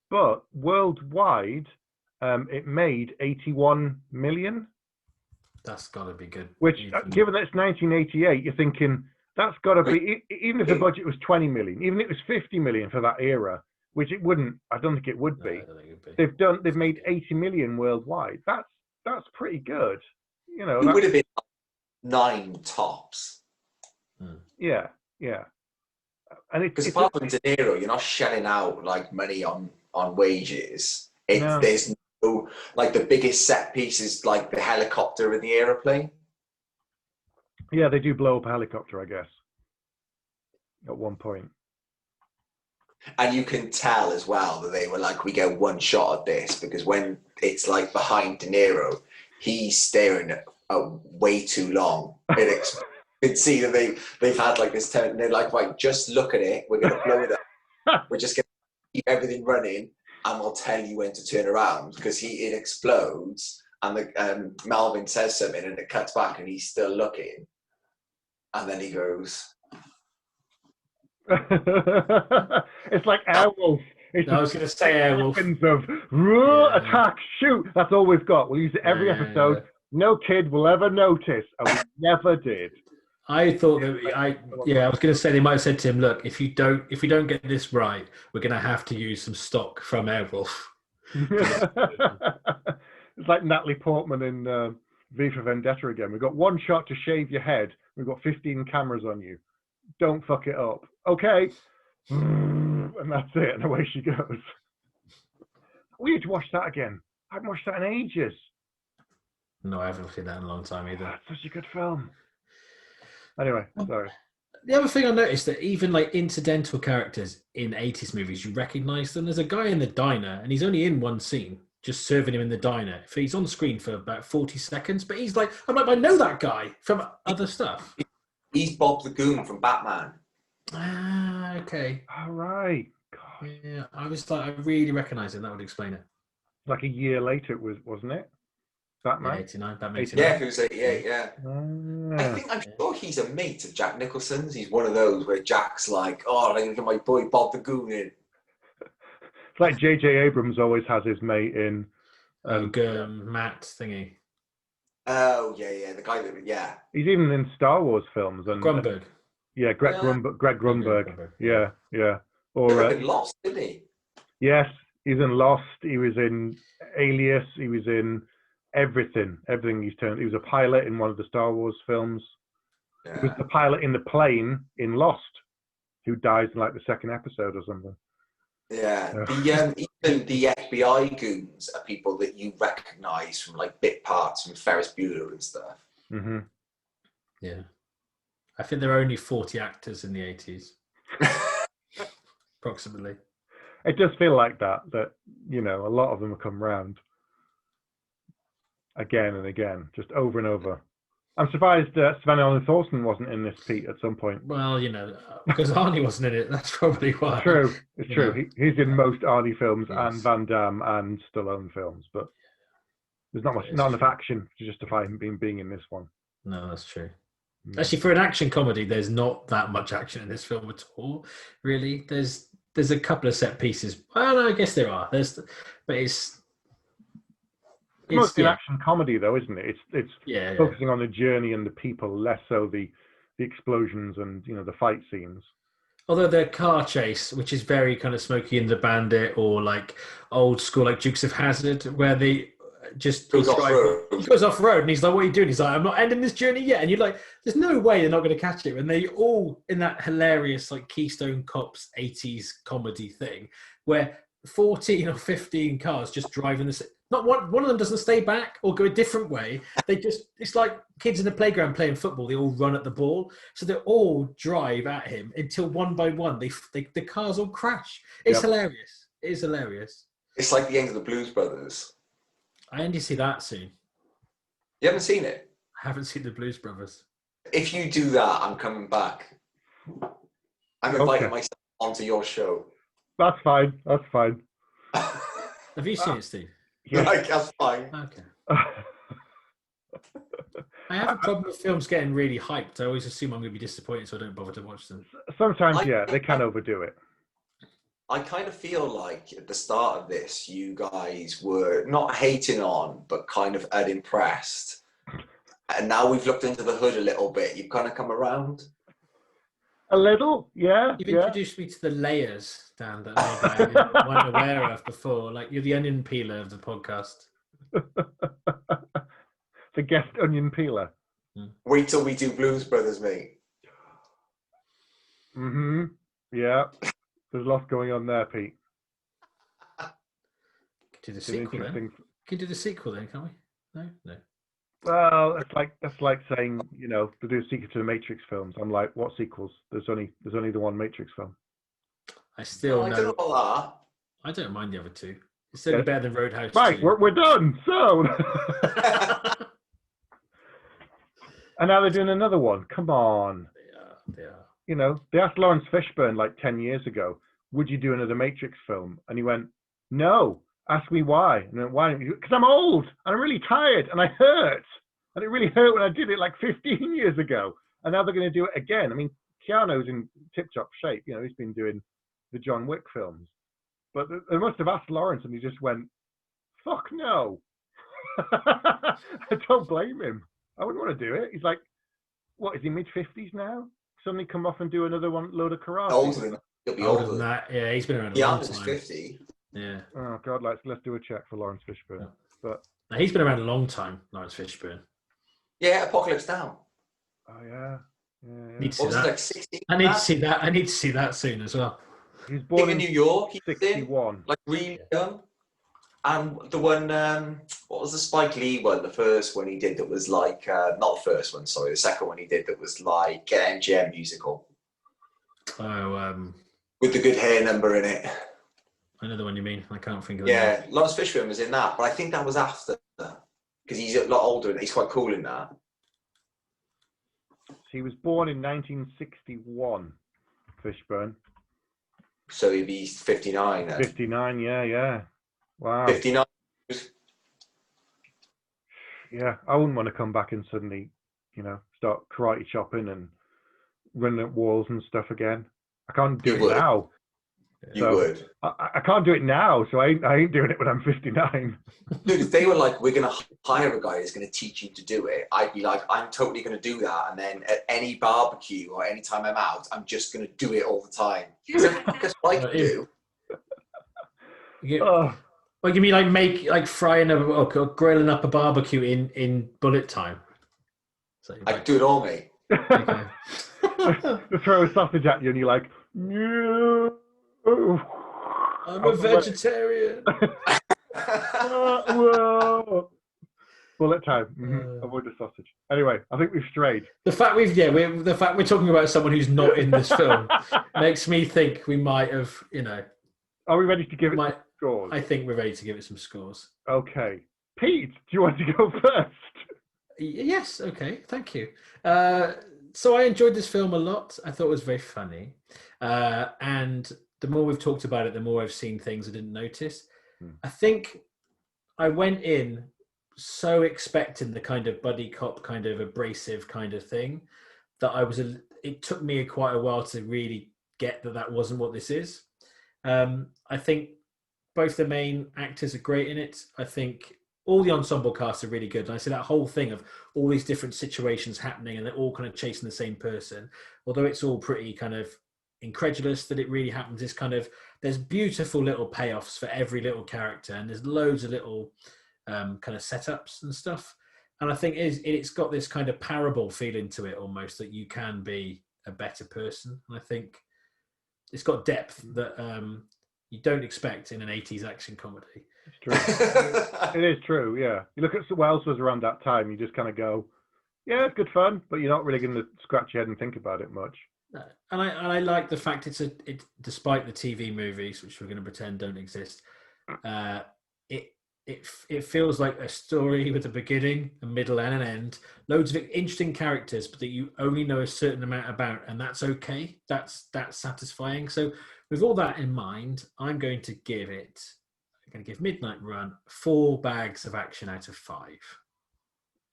but worldwide, it made 81 million. That's got to be good. Which, given that it's 1988, you're thinking that's got to be, even if the budget was 20 million, even if it was 50 million for that era, which it wouldn't, I don't think it would be. They've made 80 million worldwide. That's pretty good. You know, it would have been 9 tops. Yeah. And because apart from De Niro, you're not shelling out like money on wages. There's no, like, the biggest set piece is like the helicopter and the aeroplane. Yeah, they do blow up a helicopter, I guess, at one point. And you can tell as well that they were like, we get one shot at this, because when it's like behind De Niro, he's staring at way too long. You can see that they've had like this turn. They're like, right, just look at it. We're going to blow it up. We're just going to keep everything running, and we'll tell you when to turn around, because it explodes, and Melvin says something, and it cuts back, and he's still looking, and then he goes. It's like Airwolf. I was going to say Airwolf. Of attack, shoot. That's all we've got. We'll use it every episode. Yeah. No kid will ever notice, and we never did. I thought that I was going to say they might have said to him, "Look, if we don't get this right, we're going to have to use some stock from Airwolf." It's like Natalie Portman in V for Vendetta again. We've got one shot to shave your head. We've got 15 cameras on you. Don't fuck it up. Okay. And that's it. And away she goes. We need to watch that again. I haven't watched that in ages. No, I haven't seen that in a long time either. That's such a good film. Anyway, sorry. The other thing I noticed, that even like incidental characters in 80s movies, you recognise them. There's a guy in the diner, and he's only in one scene, just serving him in the diner. He's on screen for about 40 seconds, but he's like, I know that guy from other stuff. He's Bob the Goon from Batman. Ah, okay. All right. God. Yeah, I was like, I really recognise him. That would explain it. Like a year later, wasn't it? Batman? Yeah, 89. Batman 89. Yeah, it was 88, yeah. I'm sure he's a mate of Jack Nicholson's. He's one of those where Jack's like, oh, I'm going to get my boy Bob the Goon in. It's like J.J. Abrams always has his mate in. Matt thingy. Oh, yeah, the guy that, yeah. He's even in Star Wars films. And Grunberg. Yeah, Greg Grunberg. Yeah. Or in Lost, didn't he? Yes, he's in Lost. He was in Alias. He was in everything he's turned. He was a pilot in one of the Star Wars films. Yeah. He was the pilot in the plane in Lost, who dies in like the second episode or something. Yeah, even the FBI goons are people that you recognise from like bit parts from Ferris Bueller and stuff. Mm-hmm. Yeah, I think there are only 40 actors in the 80s, approximately. It does feel like that you know, a lot of them have come round again and again, just over and over. I'm surprised Sven Ellen Thorsen wasn't in this, Pete, at some point. Well, you know, because Arnie wasn't in it. That's probably why. True. It's true. He's in most Arnie films and Van Damme and Stallone films, but there's not enough action to justify him being in this one. No, that's true. Actually, for an action comedy, there's not that much action in this film at all, really. There's there's a couple of set pieces. Well, no, I guess there are. But it's mostly an action comedy, though, isn't it? It's yeah. focusing on the journey and the people, less so the explosions and the fight scenes. Although the car chase, which is very kind of Smokey and the Bandit or like old school, like Dukes of Hazzard, where they just Goes off road. He goes off road and he's like, "What are you doing?" He's like, "I'm not ending this journey yet." And you're like, "There's no way they're not going to catch it." And they all in that hilarious like Keystone Cops 80s comedy thing, where 14 or 15 cars just driving the. Not one of them doesn't stay back or go a different way. It's like kids in the playground playing football. They all run at the ball. So they all drive at him until one by one, the cars all crash. It's hilarious. It is hilarious. It's like the end of the Blues Brothers. I only see that soon. You haven't seen it? I haven't seen the Blues Brothers. If you do that, I'm coming back. I'm inviting myself onto your show. That's fine. Have you seen it, Steve? Yeah. Like, that's fine. Okay. I have a problem with films getting really hyped. I always assume I'm going to be disappointed, so I don't bother to watch them. Sometimes, they can overdo it. I kind of feel like at the start of this, you guys were not hating on, but kind of unimpressed. And now we've looked into the hood a little bit. You've kind of come around. A little, yeah. You've introduced me to the layers, Dan, that maybe I wasn't aware of before. Like, you're the onion peeler of the podcast. The guest onion peeler. Wait till we do Blues Brothers, mate. Mm-hmm. Yeah. There's lots going on there, Pete. Do the sequel then. Can do the sequel then, can't we? No. Well, that's like saying, to do a sequel to the Matrix films. I'm like, what sequels? There's only the one Matrix film. I still I don't know about I don't mind the other two. It's certainly better than Roadhouse. Right, 2. we're done. So, and now they're doing another one. Come on. They are. They asked Lawrence Fishburne like 10 years ago, would you do another Matrix film? And he went, no. Ask me why. And I went, why? Because I'm old and I'm really tired and I hurt. And it really hurt when I did it like 15 years ago. And now they're going to do it again. I mean, Keanu's in tip-top shape. He's been doing the John Wick films. But they must have asked Lawrence and he just went, fuck no. I don't blame him. I wouldn't want to do it. He's like, what, is he mid-50s now? Suddenly come off and do another load of karate. He'll be older than that. Yeah, he's been around a long time. 50. Yeah. Oh God, let's do a check for Lawrence Fishburne. Yeah. But he's been around a long time, Lawrence Fishburne. Yeah, Apocalypse Now. Oh yeah. Need to see that. Like 16, I need to see that. I need to see that soon as well. He was born in New York. He's 61. Like really young. And the one, what was the Spike Lee one? The first one he did that was like, not the first one, sorry, the second one he did that was like an MGM musical. Oh, with the good hair number in it. I know the one you mean. I can't think of it. Yeah, Lawrence Fishburne was in that, but I think that was after, because he's a lot older and he's quite cool in that. He was born in 1961, Fishburne. So he'd be 59 then. 59, yeah. Wow. 59. Yeah, I wouldn't want to come back and suddenly, start karate chopping and running at walls and stuff again. I can't do it now. You would. I can't do it now, so I ain't doing it when I'm 59. Dude, if they were like, we're going to hire a guy who's going to teach you to do it, I'd be like, I'm totally going to do that. And then at any barbecue or any time I'm out, I'm just going to do it all the time. That's what I can do. Like you mean like frying or grilling up a barbecue in bullet time? So I'd do it all, mate. Okay. They throw a sausage at you and you're like, no. I'm a vegetarian. Bullet time. Mm-hmm. Avoid the sausage. Anyway, I think we've strayed. The fact we're talking about someone who's not in this film makes me think we might have, Are we ready to give it scores? I think we're ready to give it some scores. Okay. Pete, do you want to go first? Yes, okay, thank you. So I enjoyed this film a lot. I thought it was very funny. And the more we've talked about it, the more I've seen things I didn't notice. I think I went in so expecting the kind of buddy cop, kind of abrasive kind of thing that it took me quite a while to really get that wasn't what this is. I think both the main actors are great in it. I think all the ensemble cast are really good. And I see that whole thing of all these different situations happening and they're all kind of chasing the same person. Although it's all pretty kind of incredulous that it really happens, is kind of, there's beautiful little payoffs for every little character, and there's loads of little kind of setups and stuff. And I think it's got this kind of parable feeling to it almost, that you can be a better person. And I think it's got depth that you don't expect in an 80s action comedy. It's true. It is true, yeah. You look at what else was around that time, you just kind of go, yeah, it's good fun, but you're not really going to scratch your head and think about it much. No. And I like the fact it's despite the TV movies, which we're going to pretend don't exist, it feels like a story with a beginning, a middle, and an end. Loads of interesting characters, but that you only know a certain amount about, and that's okay. That's satisfying. So, with all that in mind, I'm going to give Midnight Run 4 bags of action out of 5.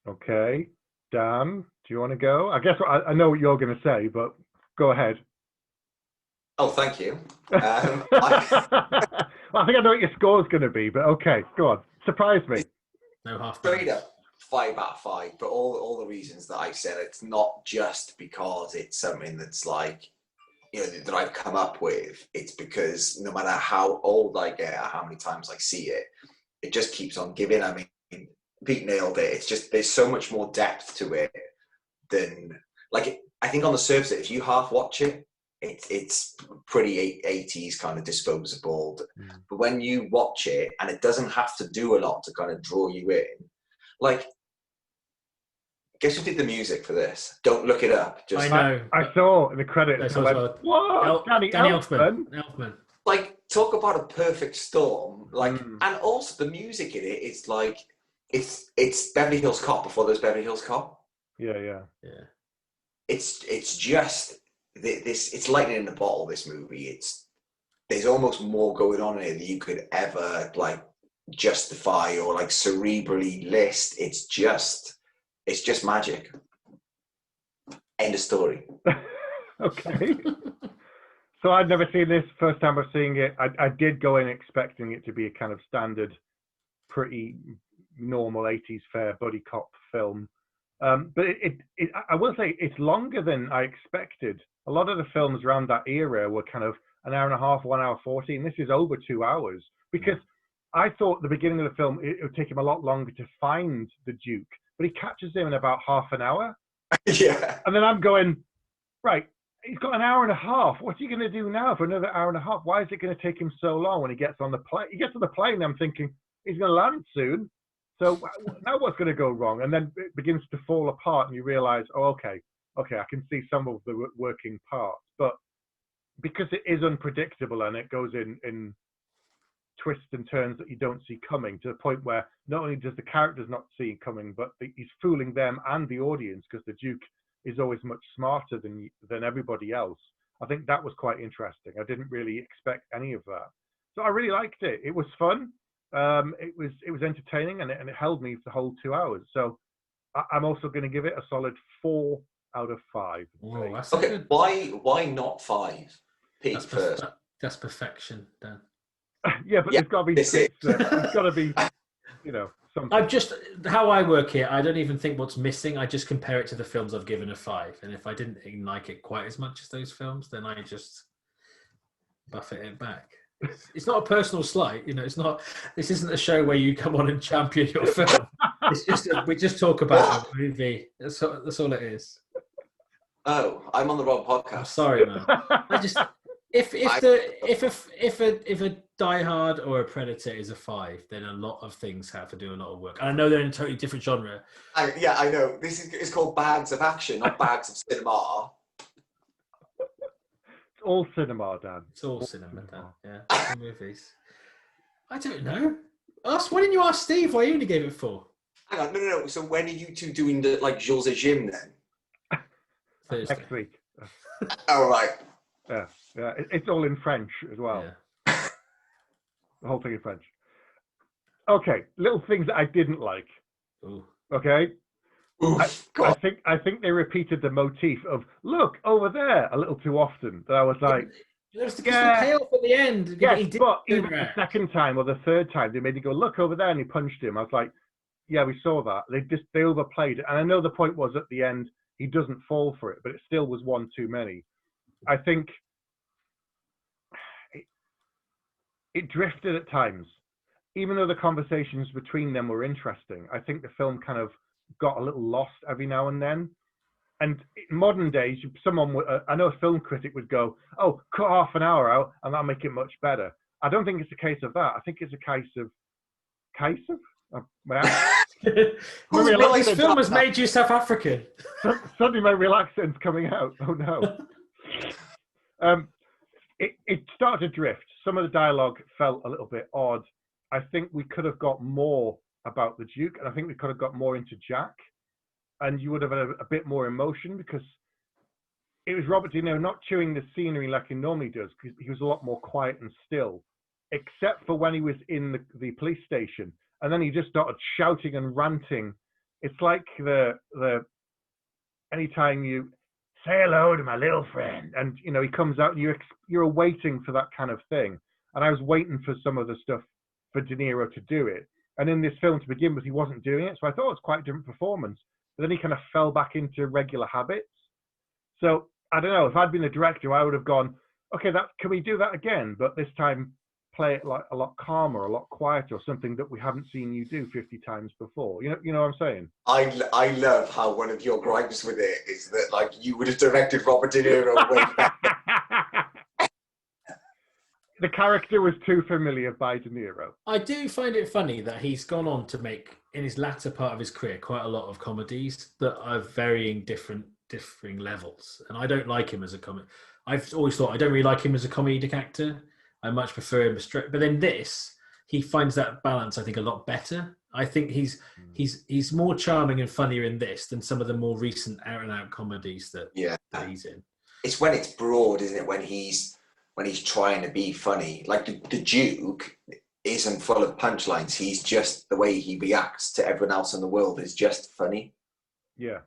Okay, Dan, do you want to go? I guess I know what you're going to say, but go ahead. Oh, thank you. Well, I think I know what your score's going to be, but okay, go on. Surprise me. No half. Straight up 5 out of 5, but all the reasons that I said, it's not just because it's something that's like, you know, that I've come up with. It's because no matter how old I get, or how many times I see it, it just keeps on giving. I mean, Pete nailed it. It's just, there's so much more depth to it than, like, I think on the surface, if you half watch it, it's pretty 80s kind of disposable. But when you watch it, and it doesn't have to do a lot to kind of draw you in, like, guess who did the music for this? Don't look it up. I know. I saw in the credits. I went, what? Danny Elfman. Like, talk about a perfect storm. Like, and also the music in it is like, it's Beverly Hills Cop before there's Beverly Hills Cop. Yeah. It's just this. It's lightning in a bottle. This movie. There's almost more going on in it than you could ever like justify or like cerebrally list. It's just magic. End of story. Okay. So I'd never seen this. First time I'm seeing it. I did go in expecting it to be a kind of standard, pretty normal 80s fare buddy cop film. But I will say it's longer than I expected. A lot of the films around that era were kind of an hour and a half, 1 hour 40, and this is over 2 hours. Because I thought the beginning of the film, it would take him a lot longer to find the Duke, but he catches him in about half an hour. Yeah. And then I'm going, right, he's got an hour and a half. What's he going to do now for another hour and a half? Why is it going to take him so long when he gets on the plane? He gets on the plane, I'm thinking, he's going to land soon. So now what's going to go wrong? And then it begins to fall apart and you realize, oh, okay, I can see some of the working parts. But because it is unpredictable and it goes in twists and turns that you don't see coming, to the point where not only does the characters not see it coming, but he's fooling them and the audience, because the Duke is always much smarter than everybody else. I think that was quite interesting. I didn't really expect any of that. So I really liked it. It was fun. It was entertaining, and it held me for the whole 2 hours. So I'm also going to give it a solid 4 out of 5. Whoa, that's okay, good. why not 5? Pete first. That's perfection, Dan. Yeah, but there's got to be there's got to be, you know, something. I've just, how I work here, I don't even think what's missing. I just compare it to the films I've given a 5, and if I didn't like it quite as much as those films, then I just buffet it back. It's not a personal slight, you know. This isn't a show where you come on and champion your film. It's just we just talk about a movie. That's all it is. Oh, I'm on the wrong podcast. I'm sorry, man. I just if a Die Hard or a Predator is a 5, then a lot of things have to do a lot of work. And I know they're in a totally different genre. I know. It's called Bags of Action, not Bags of Cinema. It's all cinema, Dan. It's all cinema, Dan. Yeah, movies. I don't know. Why didn't you ask Steve why you only gave it 4? Hang on, no. So when are you two doing the Jules et Jim then? Thursday. Next week. Oh, right. Yeah. It's all in French as well. Yeah. The whole thing in French. Okay, little things that I didn't like. Ooh. Okay. Oof, I think they repeated the motif of look over there a little too often. That I was like, There was the payoff at the end. Yes, but even the second time or the third time, they made you go, look over there, and he punched him. I was like, yeah, we saw that. They overplayed it. And I know the point was at the end, he doesn't fall for it, but it still was one too many. I think it drifted at times. Even though the conversations between them were interesting, I think the film kind of got a little lost every now and then. And in modern days, I know a film critic would go, oh, cut half an hour out and that'll make it much better. I don't think it's a case of that. I think it's a case of... This film has made you South African. Suddenly my real accent's coming out. Oh, no. It started to drift. Some of the dialogue felt a little bit odd. I think we could have got more about the Duke, and I think we could have got more into Jack. And you would have had a bit more emotion because it was Robert De Niro not chewing the scenery like he normally does, because he was a lot more quiet and still, except for when he was in the police station. And then he just started shouting and ranting. It's like anytime you say hello to my little friend, and he comes out, and you're waiting for that kind of thing. And I was waiting for some of the stuff for De Niro to do it. And in this film, to begin with, he wasn't doing it, so I thought it was quite a different performance. But then he kind of fell back into regular habits. So I don't know. If I'd been the director, I would have gone, okay, can we do that again? But this time, play it like a lot calmer, a lot quieter, or something that we haven't seen you do 50 times before. You know what I'm saying? I love how one of your gripes with it is that like you would have directed Robert De Niro way back. The character was too familiar by De Niro. I do find it funny that he's gone on to make, in his latter part of his career, quite a lot of comedies that are varying differing levels. And I don't like him as a comedy. I've always thought I don't really like him as a comedic actor. I much prefer him as straight. But in this, he finds that balance, I think, a lot better. I think he's more charming and funnier in this than some of the more recent out-and-out comedies that he's in. It's when it's broad, isn't it? When he's trying to be funny. Like the Duke isn't full of punchlines. He's just, the way he reacts to everyone else in the world is just funny. Yeah.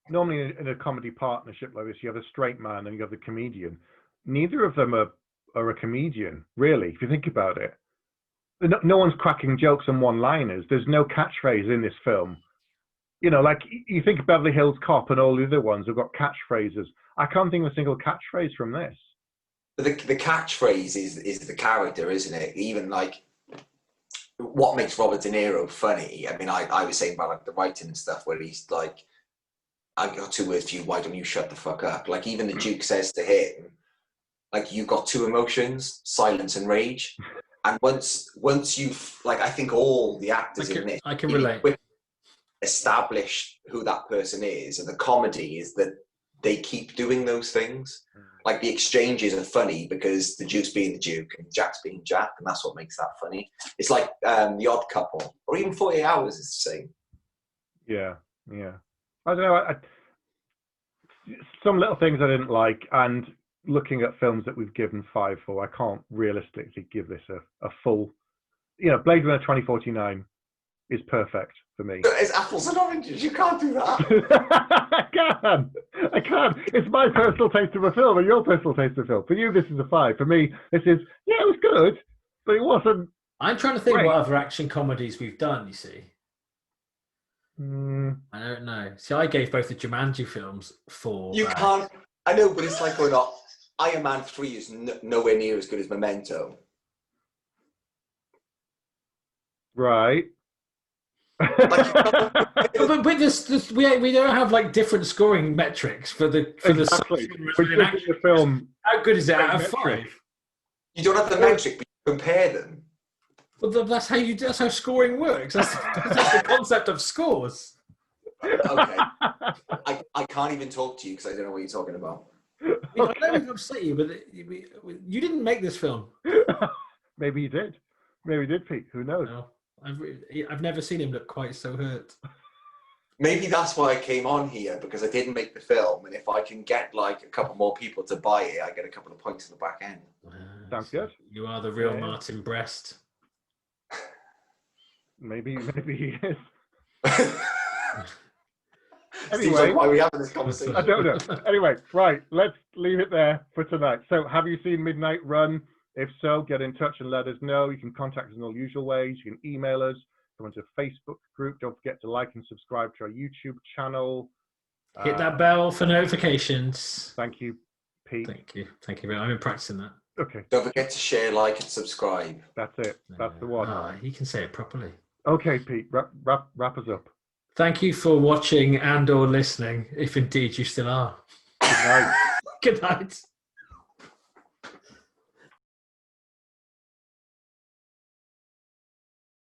Normally in a comedy partnership like this, you have a straight man and you have the comedian. Neither of them are a comedian, really, if you think about it. No one's cracking jokes and one-liners. There's no catchphrase in this film. Like you think of Beverly Hills Cop and all the other ones have got catchphrases. I can't think of a single catchphrase from this. But the catchphrase is the character, isn't it? Even like what makes Robert De Niro funny. I mean, I was saying about like the writing and stuff where he's like, I've got 2 words for you, why don't you shut the fuck up? Like even the Duke says to him, like, you've got 2 emotions, silence and rage. And once you've, like, I think all the actors in this, I can relate, establish who that person is, and the comedy is that they keep doing those things. Like the exchanges are funny because the Duke's being the Duke and Jack's being Jack, and that's what makes that funny. It's like The Odd Couple, or even 48 Hours is the same. Yeah. I don't know. Some little things I didn't like, and looking at films that we've given 5 for, I can't realistically give this a full. Blade Runner 2049 is perfect for me. It's apples and oranges. You can't do that. I can. It's my personal taste of a film and your personal taste of a film. For you, this is a 5. For me, this is, it was good, but it wasn't. I'm trying to think what other action comedies we've done, you see. I don't know. See, I gave both the Jumanji films 4. You can't. I know, but it's like going up. Iron Man 3 is nowhere near as good as Memento. Right. but we don't have like different scoring metrics for the film. How good is it out of 5? You don't have the metric, but you compare them. Well, that's how scoring works. That's the concept of scores. Okay. I can't even talk to you because I don't know what you're talking about. I know we've upset you, but you didn't make this film. Maybe you did. Maybe you did, Pete. Who knows? No, I've never seen him look quite so hurt. Maybe that's why I came on here, because I didn't make the film, and if I can get like a couple more people to buy it, I get a couple of points in the back end. Sounds good. You are the real Martin Brest. Maybe he is. Anyway, why are we having this conversation? I don't know. Anyway, right, let's leave it there for tonight. So, have you seen Midnight Run? If so, get in touch and let us know. You can contact us in all usual ways. You can email us, go into a Facebook group. Don't forget to like and subscribe to our YouTube channel. Hit that bell for notifications. Thank you, Pete. Thank you. Thank you. I've been practicing that. Okay. Don't forget to share, like, and subscribe. That's it. That's the one. You can say it properly. Okay, Pete. Wrap us up. Thank you for watching and/or listening, if indeed you still are. Good night. Good night.